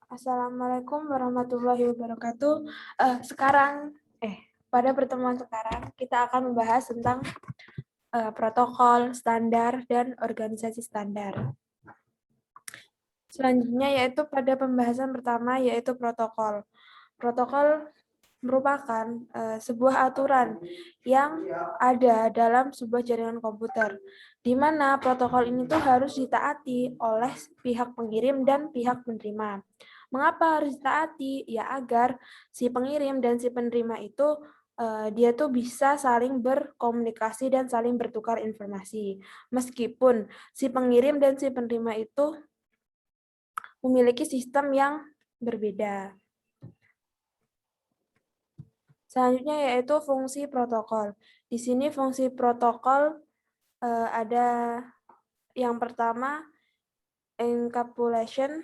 Assalamualaikum warahmatullahi wabarakatuh. Pada pertemuan sekarang kita akan membahas tentang protokol, standar, dan organisasi standar. Selanjutnya yaitu pada pembahasan pertama yaitu protokol. Protokol merupakan sebuah aturan yang ada dalam sebuah jaringan komputer, di mana protokol ini tuh harus ditaati oleh pihak pengirim dan pihak penerima. Mengapa harus ditaati? Ya agar si pengirim dan si penerima itu dia tuh bisa saling berkomunikasi dan saling bertukar informasi. Meskipun si pengirim dan si penerima itu memiliki sistem yang berbeda. Selanjutnya yaitu fungsi protokol. Di sini fungsi protokol ada yang pertama encapsulation,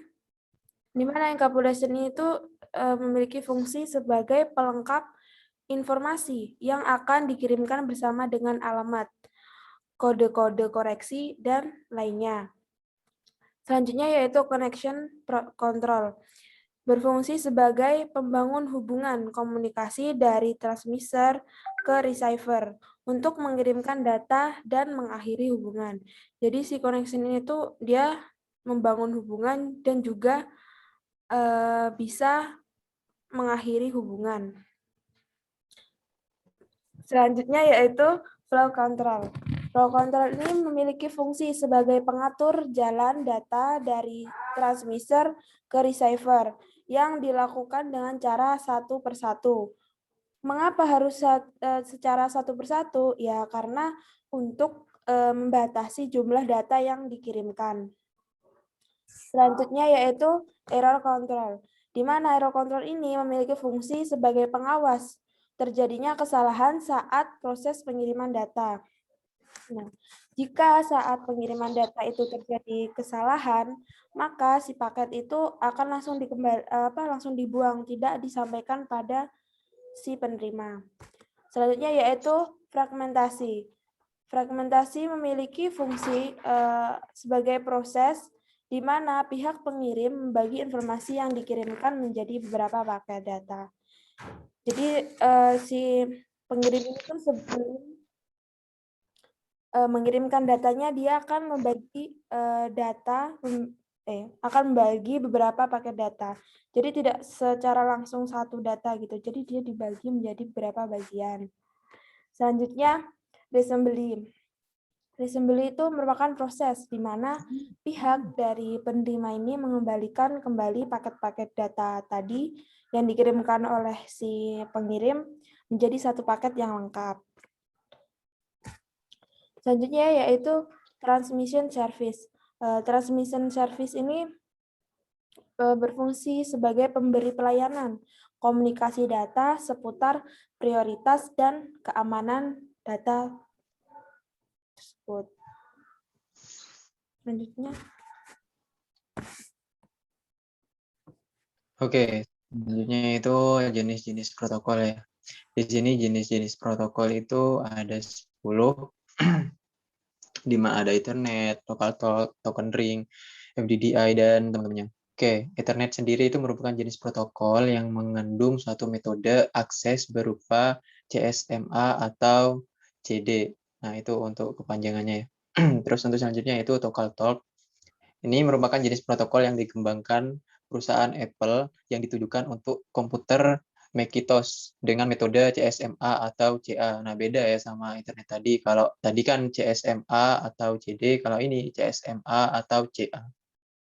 di mana encapsulation itu memiliki fungsi sebagai pelengkap informasi yang akan dikirimkan bersama dengan alamat, kode-kode koreksi, dan lainnya. Selanjutnya yaitu connection control. Berfungsi sebagai pembangun hubungan komunikasi dari transmitter ke receiver untuk mengirimkan data dan mengakhiri hubungan. Jadi si connection ini tuh dia membangun hubungan dan juga bisa mengakhiri hubungan. Selanjutnya yaitu flow control. Flow control ini memiliki fungsi sebagai pengatur jalan data dari transmitter ke receiver yang dilakukan dengan cara satu persatu. Mengapa harus secara satu persatu? Ya karena untuk membatasi jumlah data yang dikirimkan. Selanjutnya yaitu error control, di mana error control ini memiliki fungsi sebagai pengawas terjadinya kesalahan saat proses pengiriman data. Nah, jika saat pengiriman data itu terjadi kesalahan, maka si paket itu akan langsung dibuang, tidak disampaikan pada si penerima. Selanjutnya yaitu fragmentasi. Fragmentasi memiliki fungsi sebagai proses di mana pihak pengirim membagi informasi yang dikirimkan menjadi beberapa paket data. Jadi si pengirim itu sebelum mengirimkan datanya dia akan membagi akan membagi beberapa paket data. Jadi tidak secara langsung satu data gitu. Jadi dia dibagi menjadi beberapa bagian. Selanjutnya reassembly. Reassembly itu merupakan proses di mana pihak dari penerima ini mengembalikan kembali paket-paket data tadi yang dikirimkan oleh si pengirim menjadi satu paket yang lengkap. Selanjutnya yaitu transmission service. Transmission service ini berfungsi sebagai pemberi pelayanan komunikasi data seputar prioritas dan keamanan data tersebut. Selanjutnya. Oke, selanjutnya itu jenis-jenis protokol ya. Di sini jenis-jenis protokol itu ada 10, di mana ada Ethernet, local talk, token ring, FDDI, dan teman-temannya. Oke, Ethernet sendiri itu merupakan jenis protokol yang mengandung suatu metode akses berupa CSMA atau CD. Nah, itu untuk kepanjangannya ya. Terus untuk selanjutnya itu local talk. Ini merupakan jenis protokol yang dikembangkan perusahaan Apple yang ditujukan untuk komputer Macintosh dengan metode CSMA atau CA. Nah, beda ya sama internet tadi. Kalau tadi kan CSMA atau CD, kalau ini CSMA atau CA.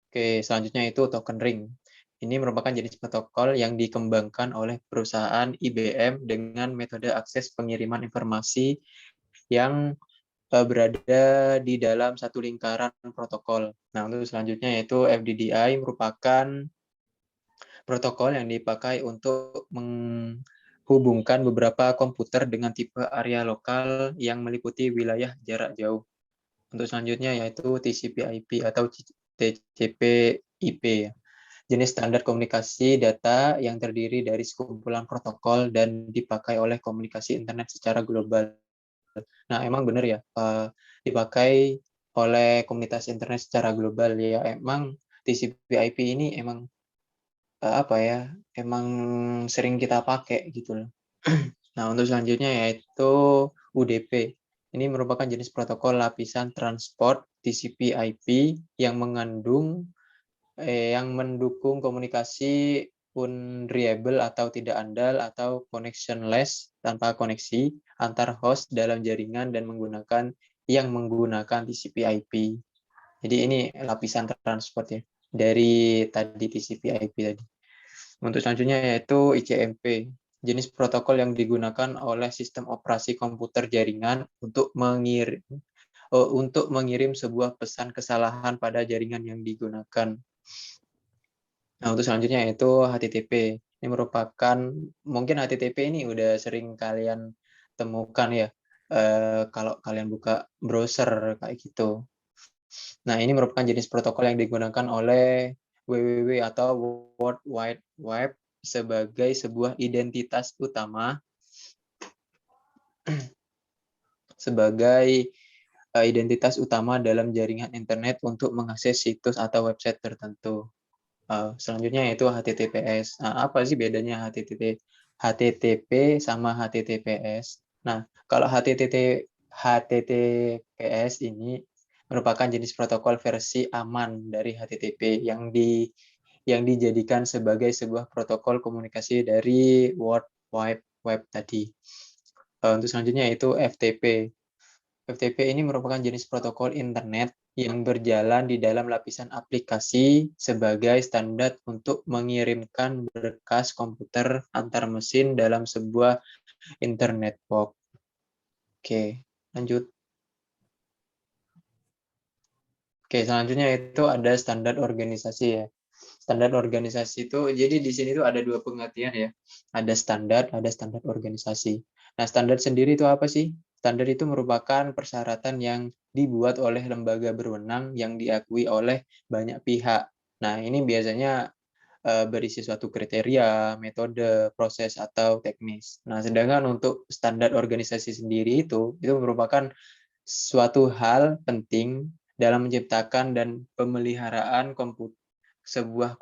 Oke, selanjutnya itu token ring. Ini merupakan jenis protokol yang dikembangkan oleh perusahaan IBM dengan metode akses pengiriman informasi yang berada di dalam satu lingkaran protokol. Nah, untuk selanjutnya yaitu FDDI merupakan protokol yang dipakai untuk menghubungkan beberapa komputer dengan tipe area lokal yang meliputi wilayah jarak jauh. Untuk selanjutnya yaitu TCP/IP atau TCP/IP. Jenis standar komunikasi data yang terdiri dari sekumpulan protokol dan dipakai oleh komunikasi internet secara global. Nah, emang benar ya, dipakai oleh komunitas internet secara global ya. Emang TCP/IP ini emang apa ya? Emang sering kita pakai gitu loh. Nah, untuk selanjutnya yaitu UDP. Ini merupakan jenis protokol lapisan transport TCP/IP yang yang mendukung komunikasi unreliable atau tidak andal atau connectionless tanpa koneksi antar host dalam jaringan dan menggunakan TCP/IP. Jadi ini lapisan transport ya dari tadi TCP/IP tadi. Untuk selanjutnya yaitu ICMP, jenis protokol yang digunakan oleh sistem operasi komputer jaringan untuk mengirim sebuah pesan kesalahan pada jaringan yang digunakan. Nah, untuk selanjutnya yaitu HTTP. Ini merupakan, mungkin HTTP ini udah sering kalian temukan ya, kalau kalian buka browser kayak gitu. Nah, ini merupakan jenis protokol yang digunakan oleh WWW atau World Wide Web sebagai sebuah identitas utama dalam jaringan internet untuk mengakses situs atau website tertentu. Selanjutnya yaitu HTTPS. Nah, apa sih bedanya HTTP sama HTTPS? Nah, kalau HTTPS ini merupakan jenis protokol versi aman dari HTTP yang dijadikan sebagai sebuah protokol komunikasi dari World Wide Web tadi. Untuk selanjutnya yaitu FTP. FTP ini merupakan jenis protokol internet yang berjalan di dalam lapisan aplikasi sebagai standar untuk mengirimkan berkas komputer antar mesin dalam sebuah internet network. Oke, lanjut. Oke, selanjutnya itu ada standar organisasi ya. Standar organisasi itu, jadi di sini tuh ada dua pengertian ya. Ada standar organisasi. Nah, standar sendiri itu apa sih? Standar itu merupakan persyaratan yang dibuat oleh lembaga berwenang yang diakui oleh banyak pihak. Nah, ini biasanya berisi suatu kriteria, metode, proses, atau teknis. Nah, sedangkan untuk standar organisasi sendiri itu merupakan suatu hal penting dalam menciptakan dan pemeliharaan sebuah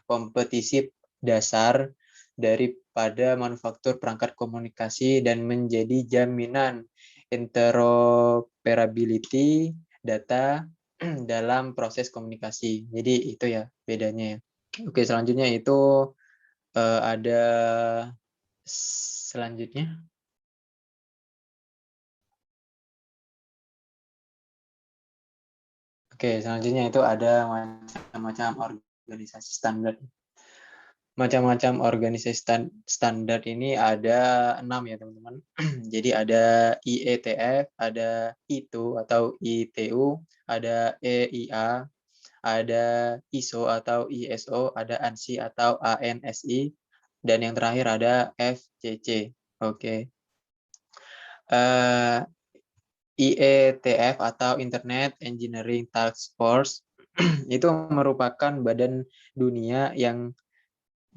kompetisi dasar daripada manufaktur perangkat komunikasi dan menjadi jaminan interoperability data dalam proses komunikasi. Jadi itu ya bedanya ya. Oke, selanjutnya itu ada selanjutnya. Oke, selanjutnya itu ada macam-macam organisasi standar. Macam-macam organisasi standar ini ada 6 ya teman-teman. Jadi ada IETF, ada ITU atau ITU, ada EIA, ada ISO atau ISO, ada ANSI atau ANSI, dan yang terakhir ada FCC. Oke. IETF atau Internet Engineering Task Force itu merupakan badan dunia yang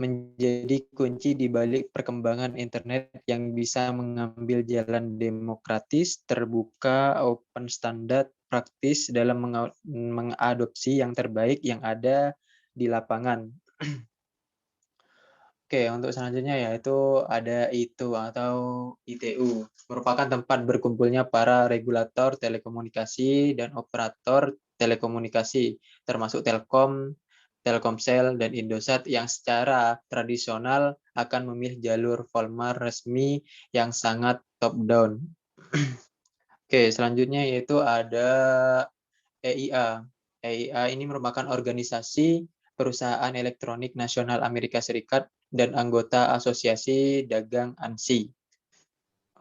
menjadi kunci di balik perkembangan internet yang bisa mengambil jalan demokratis, terbuka, open standar, praktis dalam mengadopsi yang terbaik yang ada di lapangan. Oke, untuk selanjutnya yaitu ada ITU atau ITU, merupakan tempat berkumpulnya para regulator telekomunikasi dan operator telekomunikasi, termasuk Telkom, Telkomsel, dan Indosat yang secara tradisional akan memilih jalur formal resmi yang sangat top-down. Oke, selanjutnya yaitu ada EIA. EIA ini merupakan organisasi perusahaan elektronik nasional Amerika Serikat dan anggota Asosiasi Dagang ANSI.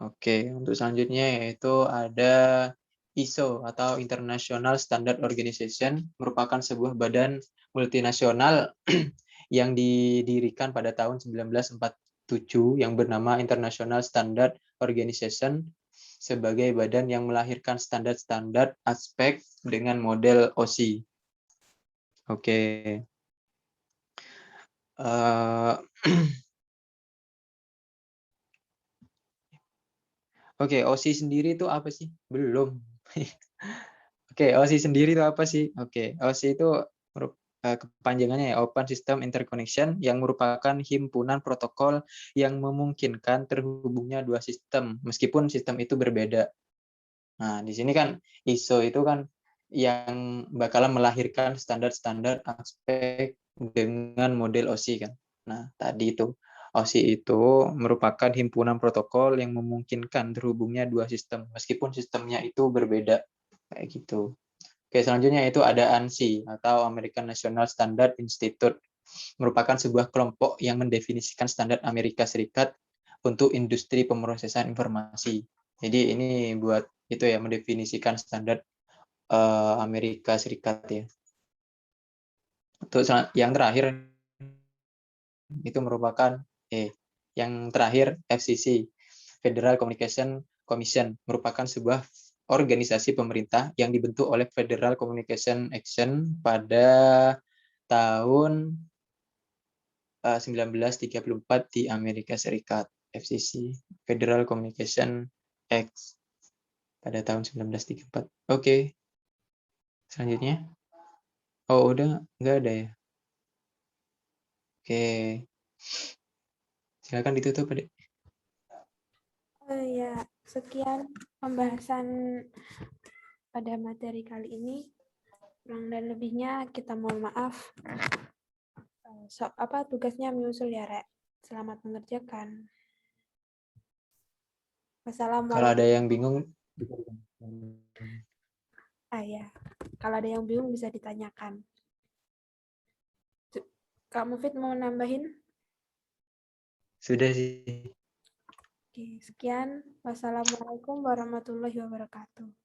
Oke, untuk selanjutnya yaitu ada ISO atau International Standard Organization, merupakan sebuah badan multinasional yang didirikan pada tahun 1947 yang bernama International Standard Organization sebagai badan yang melahirkan standar-standar aspek dengan model OSI. Oke. Oke, OSI sendiri itu apa sih? Belum. Oke, OSI sendiri itu apa sih? Oke, OSI itu kepanjangannya ya, Open System Interconnection, yang merupakan himpunan protokol yang memungkinkan terhubungnya dua sistem, meskipun sistem itu berbeda. Nah, di sini kan ISO itu kan yang bakalan melahirkan standar-standar aspek dengan model OSI kan. Nah, tadi itu OSI itu merupakan himpunan protokol yang memungkinkan terhubungnya dua sistem, meskipun sistemnya itu berbeda. Kayak gitu. Oke, selanjutnya itu ada ANSI atau American National Standard Institute, merupakan sebuah kelompok yang mendefinisikan standar Amerika Serikat untuk industri pemrosesan informasi. Jadi ini buat itu ya, mendefinisikan standar Amerika Serikat ya. Untuk yang terakhir itu merupakan yang terakhir FCC, Federal Communication Commission, merupakan sebuah organisasi pemerintah yang dibentuk oleh Federal Communication Action pada tahun 1934 di Amerika Serikat. FCC, Federal Communication Act, pada tahun 1934. Oke, selanjutnya. Oh, udah nggak ada ya? Oke, silakan ditutup, Adik. Ya, sekian pembahasan pada materi kali ini. Kurang dan lebihnya kita mohon maaf. Tugasnya menyusul ya, Rek. Selamat mengerjakan. Kalau ada Wassalamualaikum. yang bingung, Ya. Kalau ada yang bingung bisa ditanyakan. Kak Mufid mau nambahin? sudah sih. Oke, sekian. Wassalamualaikum warahmatullahi wabarakatuh.